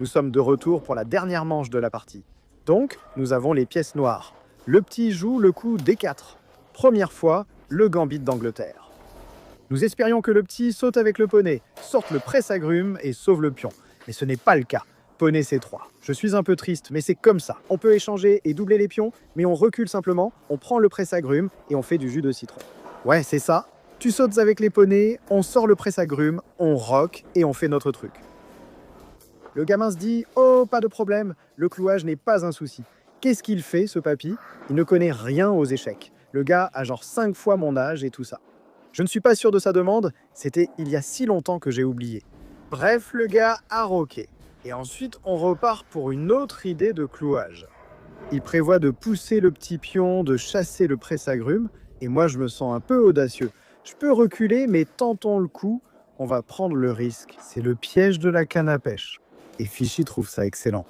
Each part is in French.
Nous sommes de retour pour la dernière manche de la partie. Donc, nous avons les pièces noires. Le petit joue le coup D4. Première fois, le gambit d'Angleterre. Nous espérions que le petit saute avec le poney, sorte le presse-agrumes et sauve le pion. Mais ce n'est pas le cas. Poney C3. Je suis un peu triste, mais c'est comme ça. On peut échanger et doubler les pions, mais on recule simplement, on prend le presse-agrumes et on fait du jus de citron. Ouais, c'est ça. Tu sautes avec les poneys, on sort le presse-agrumes, on rock et on fait notre truc. Le gamin se dit « Oh, pas de problème, le clouage n'est pas un souci. » Qu'est-ce qu'il fait, ce papy? Il ne connaît rien aux échecs. Le gars a genre 5 fois mon âge et tout ça. Je ne suis pas sûr de sa demande, c'était il y a si longtemps que j'ai oublié. Bref, le gars a roqué. Et ensuite, on repart pour une autre idée de clouage. Il prévoit de pousser le petit pion, de chasser le presse-agrumes, et moi je me sens un peu audacieux. Je peux reculer, mais tentons le coup, on va prendre le risque. C'est le piège de la canne à pêche. Et Fichy trouve ça excellent.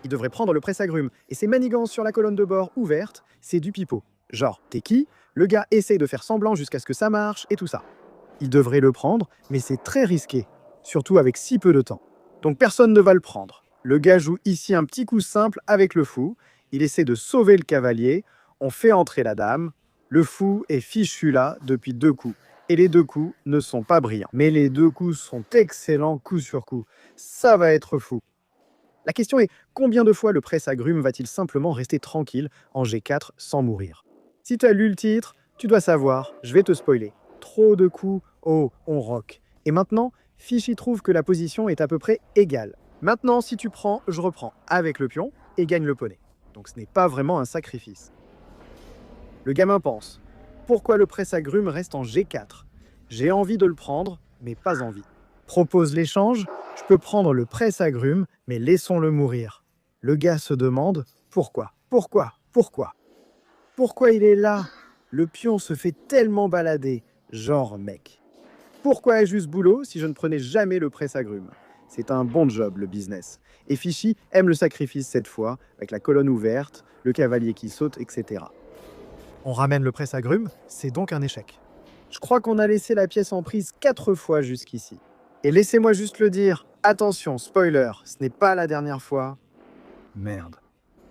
Il devrait prendre le presse-agrumes, et ses manigances sur la colonne de bord ouverte, c'est du pipeau. Genre, t'es qui? Le gars essaye de faire semblant jusqu'à ce que ça marche, et tout ça. Il devrait le prendre, mais c'est très risqué, surtout avec si peu de temps. Donc personne ne va le prendre. Le gars joue ici un petit coup simple avec le fou, il essaie de sauver le cavalier, on fait entrer la dame, le fou est fichu là depuis 2 coups. Et les 2 coups ne sont pas brillants. Mais les 2 coups sont excellents coup sur coup. Ça va être fou. La question est, combien de fois le presse-agrumes va-t-il simplement rester tranquille en G4 sans mourir? Si tu as lu le titre, tu dois savoir, je vais te spoiler. Trop de coups, oh, on rock. Et maintenant, Fichy trouve que la position est à peu près égale. Maintenant, si tu prends, je reprends avec le pion et gagne le poney. Donc ce n'est pas vraiment un sacrifice. Le gamin pense, pourquoi le presse-agrumes reste en G4? J'ai envie de le prendre, mais pas envie. Propose l'échange, je peux prendre le presse-agrumes, mais laissons-le mourir. Le gars se demande, pourquoi? Pourquoi il est là? Le pion se fait tellement balader, genre mec. Pourquoi ai-je eu ce boulot si je ne prenais jamais le presse-agrumes? C'est un bon job, le business. Et Fichy aime le sacrifice cette fois, avec la colonne ouverte, le cavalier qui saute, etc. On ramène le presse-agrumes, c'est donc un échec. Je crois qu'on a laissé la pièce en prise 4 fois jusqu'ici. Et laissez-moi juste le dire, attention, spoiler, ce n'est pas la dernière fois. Merde.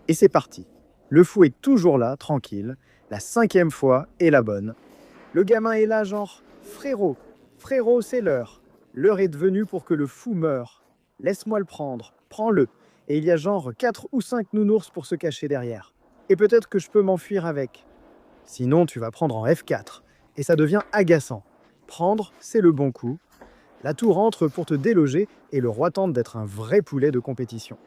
Et c'est parti. Le fou est toujours là, tranquille. La 5e fois est la bonne. Le gamin est là genre, frérot, c'est l'heure. L'heure est devenue pour que le fou meure. Laisse-moi le prendre, prends-le. Et il y a genre 4 ou 5 nounours pour se cacher derrière. Et peut-être que je peux m'enfuir avec. Sinon, tu vas prendre en F4. Et ça devient agaçant. Prendre, c'est le bon coup. La tour entre pour te déloger et le roi tente d'être un vrai poulet de compétition.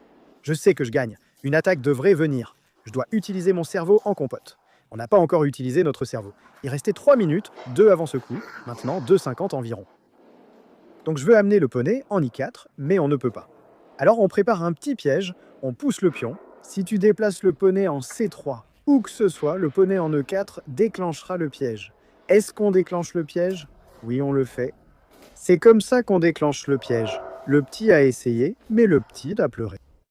Je sais que je gagne. Une attaque devrait venir. Je dois utiliser mon cerveau en compote. On n'a pas encore utilisé notre cerveau. Il restait 3 minutes, 2 avant ce coup, maintenant 2,50 environ. Donc je veux amener le poney en I4, mais on ne peut pas. Alors on prépare un petit piège, on pousse le pion. Si tu déplaces le poney en C3, où que ce soit, le poney en E4 déclenchera le piège. Est-ce qu'on déclenche le piège? Oui, on le fait. C'est comme ça qu'on déclenche le piège. Le petit a essayé, mais le petit a pleuré.